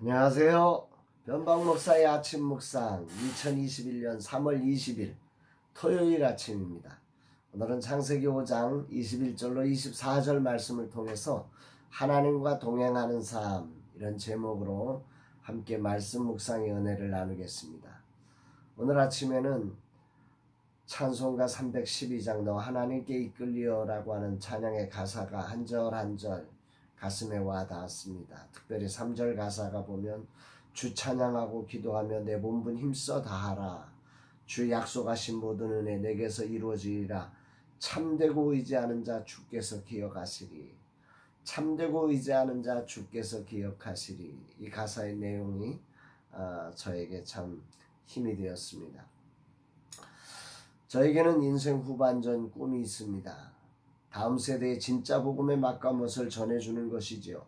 안녕하세요. 변방 목사의 아침 묵상 2021년 3월 20일 토요일 아침입니다. 오늘은 창세기 5장 21절로 24절 말씀을 통해서 하나님과 동행하는 삶, 이런 제목으로 함께 말씀 묵상의 은혜를 나누겠습니다. 오늘 아침에는 찬송가 312장 너 하나님께 이끌리어 라고 하는 찬양의 가사가 한 절 한 절 가슴에 와 닿았습니다. 특별히 3절 가사가 보면 주 찬양하고 기도하며 내 본분 힘써 다하라. 주 약속하신 모든 은혜 내게서 이루어지리라. 참되고 의지하는 자 주께서 기억하시리. 참되고 의지하는 자 주께서 기억하시리. 이 가사의 내용이 저에게 참 힘이 되었습니다. 저에게는 인생 후반전 꿈이 있습니다. 다음 세대에 진짜 복음의 맛과 멋을 전해주는 것이지요.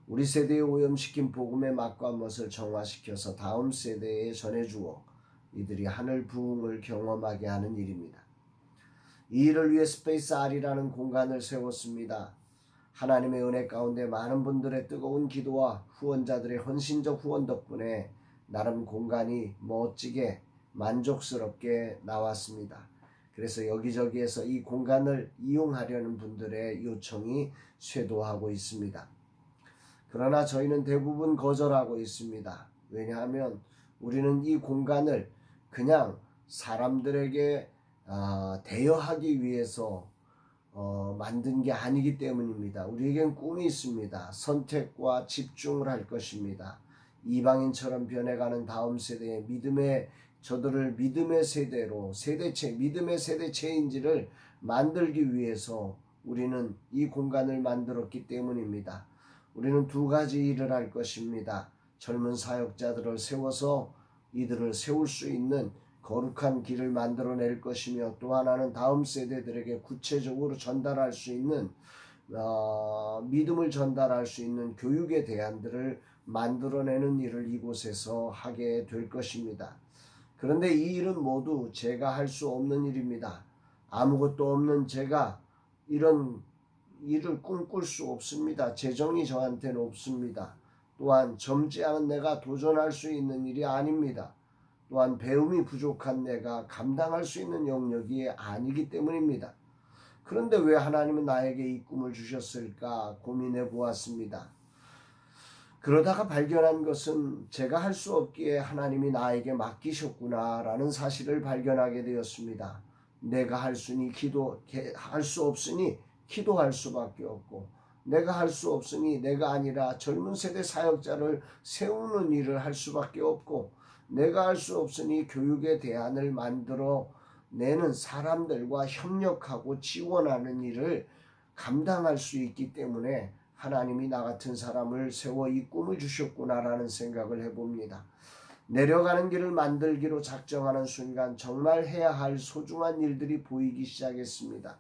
우리 세대에 오염시킨 복음의 맛과 멋을 정화시켜서 다음 세대에 전해주어 이들이 하늘 부흥을 경험하게 하는 일입니다. 이 일을 위해 스페이스 R이라는 공간을 세웠습니다. 하나님의 은혜 가운데 많은 분들의 뜨거운 기도와 후원자들의 헌신적 후원 덕분에 나름 공간이 멋지게 만족스럽게 나왔습니다. 그래서 여기저기에서 이 공간을 이용하려는 분들의 요청이 쇄도하고 있습니다. 그러나 저희는 대부분 거절하고 있습니다. 왜냐하면 우리는 이 공간을 그냥 사람들에게 대여하기 위해서 만든 게 아니기 때문입니다. 우리에겐 꿈이 있습니다. 선택과 집중을 할 것입니다. 이방인처럼 변해가는 다음 세대의 저들을 믿음의 세대로 믿음의 세대 체인지를 만들기 위해서 우리는 이 공간을 만들었기 때문입니다. 우리는 두 가지 일을 할 것입니다. 젊은 사역자들을 세워서 이들을 세울 수 있는 거룩한 길을 만들어낼 것이며, 또 하나는 다음 세대들에게 구체적으로 전달할 수 있는 믿음을 전달할 수 있는 교육의 대안들을 만들어내는 일을 이곳에서 하게 될 것입니다. 그런데 이 일은 모두 제가 할 수 없는 일입니다. 아무것도 없는 제가 이런 일을 꿈꿀 수 없습니다. 재정이 저한테는 없습니다. 또한 젊지 않은 내가 도전할 수 있는 일이 아닙니다. 또한 배움이 부족한 내가 감당할 수 있는 영역이 아니기 때문입니다. 그런데 왜 하나님은 나에게 이 꿈을 주셨을까 고민해 보았습니다. 그러다가 발견한 것은 제가 할 수 없기에 하나님이 나에게 맡기셨구나 라는 사실을 발견하게 되었습니다. 내가 할 수 없으니 기도할 수밖에 없고, 내가 할 수 없으니 내가 아니라 젊은 세대 사역자를 세우는 일을 할 수밖에 없고, 내가 할 수 없으니 교육의 대안을 만들어 내는 사람들과 협력하고 지원하는 일을 감당할 수 있기 때문에 하나님이 나 같은 사람을 세워 이 꿈을 주셨구나라는 생각을 해봅니다. 내려가는 길을 만들기로 작정하는 순간 정말 해야 할 소중한 일들이 보이기 시작했습니다.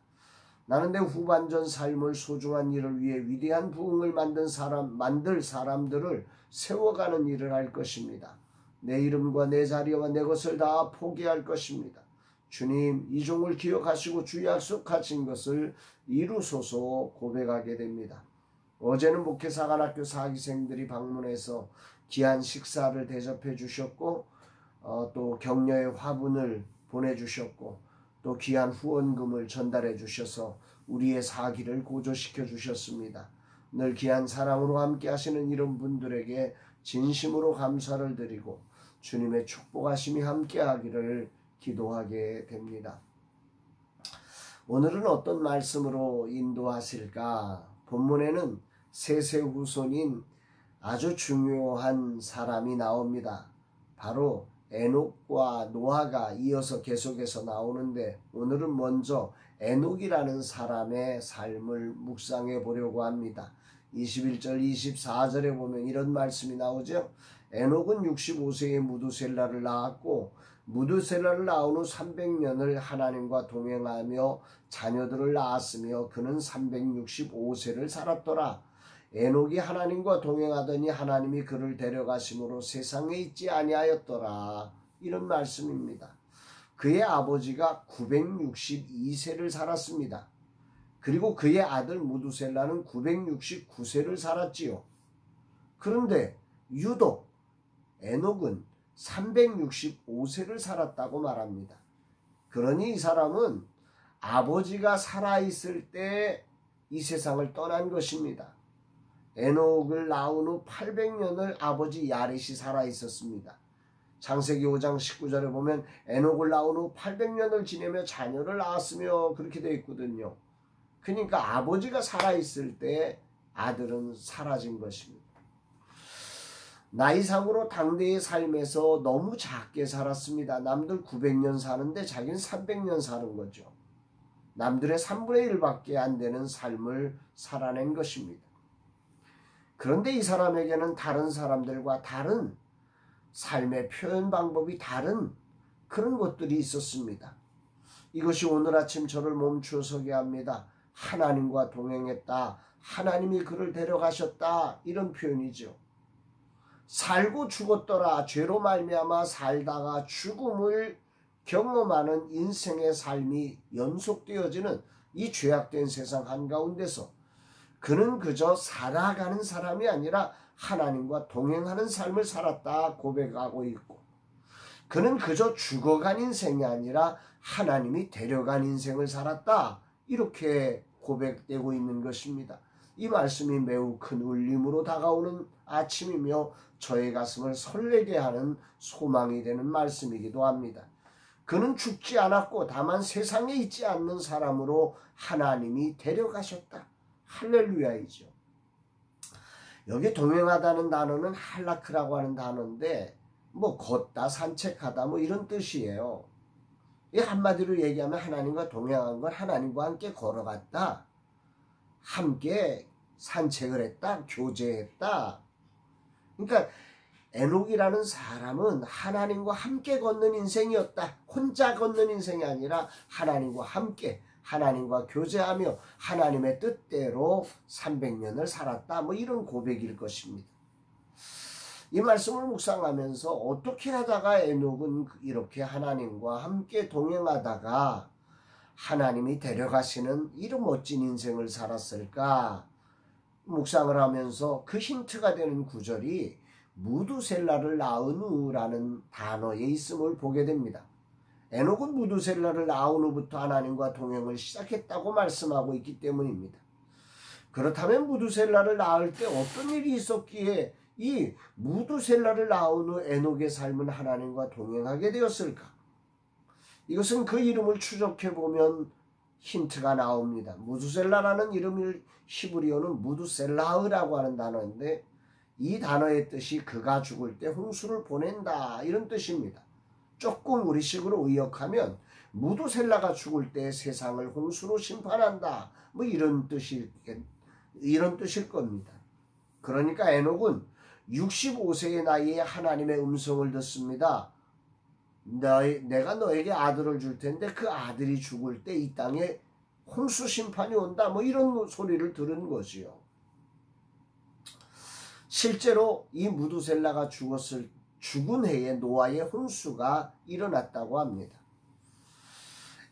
나는 내 후반전 삶을 소중한 일을 위해 위대한 부흥을 만들 사람들을 세워가는 일을 할 것입니다. 내 이름과 내 자리와 내 것을 다 포기할 것입니다. 주님, 이 종을 기억하시고 주 약속하신 것을 이루소서 고백하게 됩니다. 어제는 목회사관학교 사기생들이 방문해서 귀한 식사를 대접해 주셨고, 또 격려의 화분을 보내주셨고, 또 귀한 후원금을 전달해 주셔서 우리의 사기를 고조시켜 주셨습니다. 늘 귀한 사랑으로 함께 하시는 이런 분들에게 진심으로 감사를 드리고 주님의 축복하심이 함께 하기를 기도하게 됩니다. 오늘은 어떤 말씀으로 인도하실까? 본문에는 셋의 후손인 아주 중요한 사람이 나옵니다. 바로 에녹과 노아가 이어서 계속해서 나오는데, 오늘은 먼저 에녹이라는 사람의 삶을 묵상해 보려고 합니다. 21절 24절에 보면 이런 말씀이 나오죠. 에녹은 65세에 무두셀라를 낳았고, 무두셀라를 낳은 후 300년을 하나님과 동행하며 자녀들을 낳았으며 그는 365세를 살았더라. 에녹이 하나님과 동행하더니 하나님이 그를 데려가심으로 세상에 있지 아니하였더라. 이런 말씀입니다. 그의 아버지가 962세를 살았습니다. 그리고 그의 아들 무두셀라는 969세를 살았지요. 그런데 유독 에녹은 365세를 살았다고 말합니다. 그러니 이 사람은 아버지가 살아있을 때 이 세상을 떠난 것입니다. 에녹을 낳은 후 800년을 아버지 야렛이 살아있었습니다. 창세기 5장 19절에 보면 에녹을 낳은 후 800년을 지내며 자녀를 낳았으며 그렇게 되어 있거든요. 그러니까 아버지가 살아있을 때 아들은 사라진 것입니다. 나이상으로 당대의 삶에서 너무 작게 살았습니다. 남들 900년 사는데 자기는 300년 사는 거죠. 남들의 3분의 1밖에 안 되는 삶을 살아낸 것입니다. 그런데 이 사람에게는 다른 사람들과 다른 삶의 표현 방법이 다른 그런 것들이 있었습니다. 이것이 오늘 아침 저를 멈추어 서게 합니다. 하나님과 동행했다. 하나님이 그를 데려가셨다. 이런 표현이죠. 살고 죽었더라. 죄로 말미암아 살다가 죽음을 경험하는 인생의 삶이 연속되어지는 이 죄악된 세상 한가운데서 그는 그저 살아가는 사람이 아니라 하나님과 동행하는 삶을 살았다 고백하고 있고, 그는 그저 죽어간 인생이 아니라 하나님이 데려간 인생을 살았다 이렇게 고백되고 있는 것입니다. 이 말씀이 매우 큰 울림으로 다가오는 아침이며 저의 가슴을 설레게 하는 소망이 되는 말씀이기도 합니다. 그는 죽지 않았고 다만 세상에 있지 않는 사람으로 하나님이 데려가셨다. 할렐루야이죠. 여기 동행하다는 단어는 할라크라고 하는 단어인데 걷다, 산책하다 이런 뜻이에요. 이 한마디로 얘기하면 하나님과 동행한 건 하나님과 함께 걸어갔다. 함께 산책을 했다. 교제했다. 그러니까 에녹이라는 사람은 하나님과 함께 걷는 인생이었다. 혼자 걷는 인생이 아니라 하나님과 함께, 하나님과 교제하며 하나님의 뜻대로 300년을 살았다. 이런 고백일 것입니다. 이 말씀을 묵상하면서 어떻게 하다가 에녹은 이렇게 하나님과 함께 동행하다가 하나님이 데려가시는 이런 멋진 인생을 살았을까? 묵상을 하면서 그 힌트가 되는 구절이 무두셀라를 낳은 후라는 단어에 있음을 보게 됩니다. 에녹은 무두셀라를 낳은 후부터 하나님과 동행을 시작했다고 말씀하고 있기 때문입니다. 그렇다면 무두셀라를 낳을 때 어떤 일이 있었기에 이 무두셀라를 낳은 후 에녹의 삶은 하나님과 동행하게 되었을까? 이것은 그 이름을 추적해보면 힌트가 나옵니다. 무두셀라라는 이름을 히브리어는 무두셀라흐라고 하는 단어인데 이 단어의 뜻이 그가 죽을 때 홍수를 보낸다 이런 뜻입니다. 조금 우리식으로 의역하면 무두셀라가 죽을 때 세상을 홍수로 심판한다 이런 뜻일 겁니다. 그러니까 에녹은 65세의 나이에 하나님의 음성을 듣습니다. 내가 너에게 아들을 줄 텐데 그 아들이 죽을 때 이 땅에 홍수 심판이 온다 이런 소리를 들은 거지요. 실제로 이 무두셀라가 죽은 해에 노아의 홍수가 일어났다고 합니다.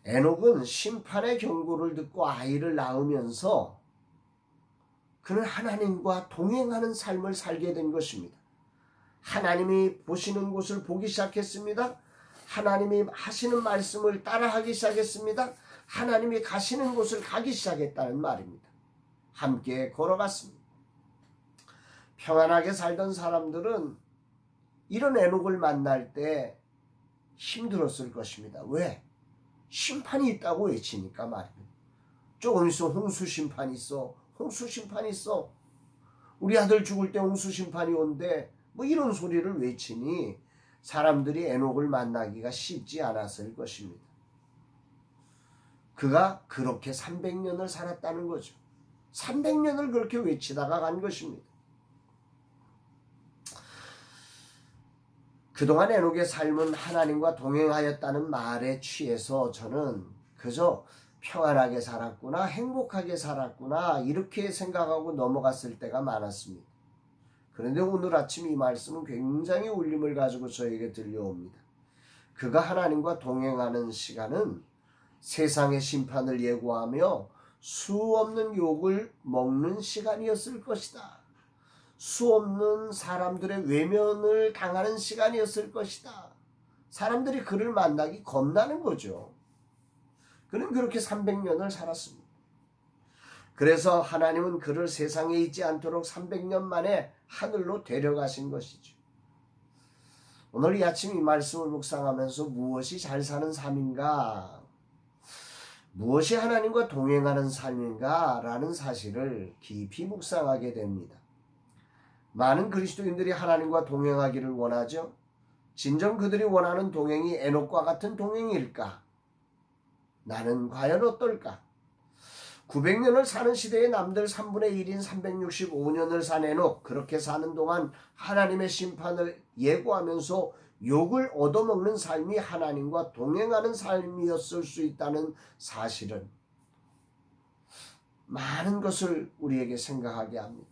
에녹은 심판의 경고를 듣고 아이를 낳으면서 그는 하나님과 동행하는 삶을 살게 된 것입니다. 하나님이 보시는 곳을 보기 시작했습니다. 하나님이 하시는 말씀을 따라하기 시작했습니다. 하나님이 가시는 곳을 가기 시작했다는 말입니다. 함께 걸어갔습니다. 평안하게 살던 사람들은 이런 에녹을 만날 때 힘들었을 것입니다. 왜? 심판이 있다고 외치니까 말입니다. 조금 있어 홍수 심판이 있어. 홍수 심판이 있어. 우리 아들 죽을 때 홍수 심판이 온대. 이런 소리를 외치니 사람들이 에녹을 만나기가 쉽지 않았을 것입니다. 그가 그렇게 300년을 살았다는 거죠. 300년을 그렇게 외치다가 간 것입니다. 그동안 에녹의 삶은 하나님과 동행하였다는 말에 취해서 저는 그저 평안하게 살았구나, 행복하게 살았구나 이렇게 생각하고 넘어갔을 때가 많았습니다. 그런데 오늘 아침 이 말씀은 굉장히 울림을 가지고 저에게 들려옵니다. 그가 하나님과 동행하는 시간은 세상의 심판을 예고하며 수 없는 욕을 먹는 시간이었을 것이다. 수없는 사람들의 외면을 당하는 시간이었을 것이다. 사람들이 그를 만나기 겁나는 거죠. 그는 그렇게 300년을 살았습니다. 그래서 하나님은 그를 세상에 있지 않도록 300년 만에 하늘로 데려가신 것이죠. 오늘 이 아침 이 말씀을 묵상하면서 무엇이 잘 사는 삶인가, 무엇이 하나님과 동행하는 삶인가 라는 사실을 깊이 묵상하게 됩니다. 많은 그리스도인들이 하나님과 동행하기를 원하죠. 진정 그들이 원하는 동행이 에녹과 같은 동행일까? 나는 과연 어떨까? 900년을 사는 시대에 남들 3분의 1인 365년을 산 에녹, 그렇게 사는 동안 하나님의 심판을 예고하면서 욕을 얻어먹는 삶이 하나님과 동행하는 삶이었을 수 있다는 사실은 많은 것을 우리에게 생각하게 합니다.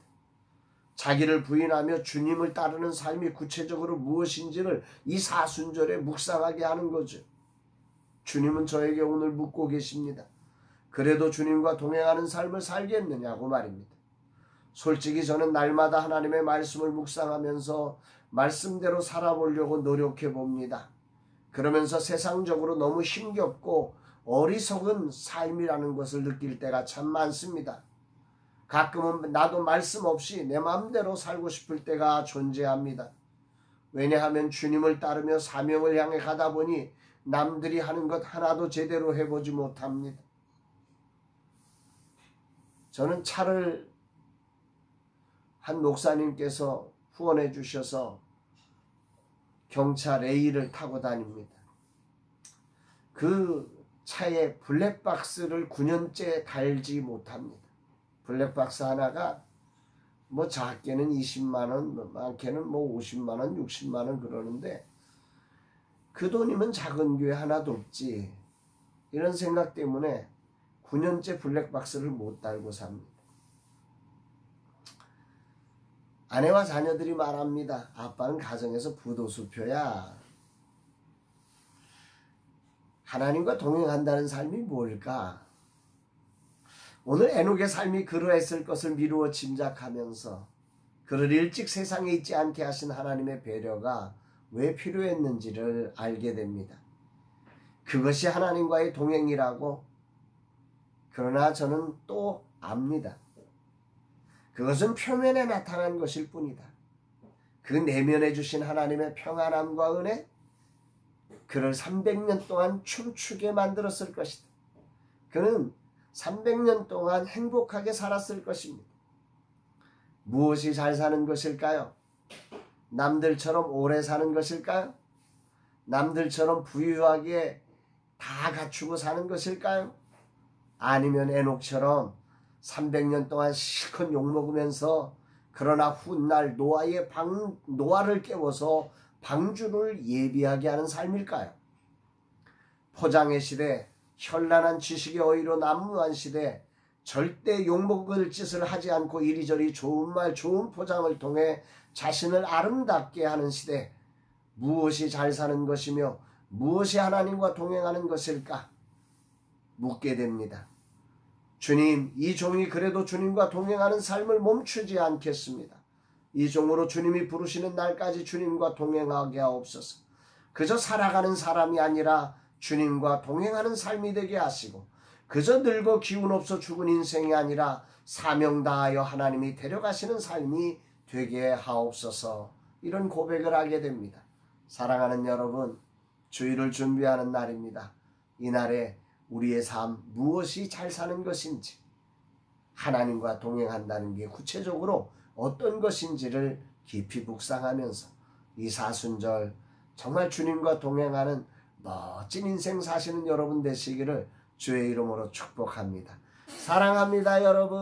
자기를 부인하며 주님을 따르는 삶이 구체적으로 무엇인지를 이 사순절에 묵상하게 하는 거죠. 주님은 저에게 오늘 묻고 계십니다. 그래도 주님과 동행하는 삶을 살겠느냐고 말입니다. 솔직히 저는 날마다 하나님의 말씀을 묵상하면서 말씀대로 살아보려고 노력해 봅니다. 그러면서 세상적으로 너무 힘겹고 어리석은 삶이라는 것을 느낄 때가 참 많습니다. 가끔은 나도 말씀 없이 내 마음대로 살고 싶을 때가 존재합니다. 왜냐하면 주님을 따르며 사명을 향해 가다 보니 남들이 하는 것 하나도 제대로 해보지 못합니다. 저는 차를 한 목사님께서 후원해 주셔서 경차 A를 타고 다닙니다. 그 차에 블랙박스를 9년째 달지 못합니다. 블랙박스 하나가 뭐 작게는 20만원, 많게는 뭐 50만원, 60만원 그러는데 그 돈이면 작은 교회 하나도 없지. 이런 생각 때문에 9년째 블랙박스를 못 달고 삽니다. 아내와 자녀들이 말합니다. 아빠는 가정에서 부도수표야. 하나님과 동행한다는 삶이 뭘까? 오늘 에녹의 삶이 그러했을 것을 미루어 짐작하면서 그를 일찍 세상에 있지 않게 하신 하나님의 배려가 왜 필요했는지를 알게 됩니다. 그것이 하나님과의 동행이라고. 그러나 저는 또 압니다. 그것은 표면에 나타난 것일 뿐이다. 그 내면에 주신 하나님의 평안함과 은혜, 그를 300년 동안 춤추게 만들었을 것이다. 그는 300년 동안 행복하게 살았을 것입니다. 무엇이 잘 사는 것일까요? 남들처럼 오래 사는 것일까요? 남들처럼 부유하게 다 갖추고 사는 것일까요? 아니면 에녹처럼 300년 동안 실컷 욕먹으면서 그러나 훗날 노아를 깨워서 방주를 예비하게 하는 삶일까요? 포장의 시대, 현란한 지식의 어휘로 난무한 시대, 절대 욕먹을 짓을 하지 않고 이리저리 좋은 말 좋은 포장을 통해 자신을 아름답게 하는 시대, 무엇이 잘 사는 것이며 무엇이 하나님과 동행하는 것일까 묻게 됩니다. 주님, 이 종이 그래도 주님과 동행하는 삶을 멈추지 않겠습니다. 이 종으로 주님이 부르시는 날까지 주님과 동행하게 하옵소서. 그저 살아가는 사람이 아니라 주님과 동행하는 삶이 되게 하시고, 그저 늙어 기운 없어 죽은 인생이 아니라 사명 다하여 하나님이 데려가시는 삶이 되게 하옵소서. 이런 고백을 하게 됩니다. 사랑하는 여러분, 주일을 준비하는 날입니다. 이날에 우리의 삶 무엇이 잘 사는 것인지, 하나님과 동행한다는 게 구체적으로 어떤 것인지를 깊이 묵상하면서 이 사순절 정말 주님과 동행하는 멋진 인생 사시는 여러분 되시기를 주의 이름으로 축복합니다. 사랑합니다, 여러분.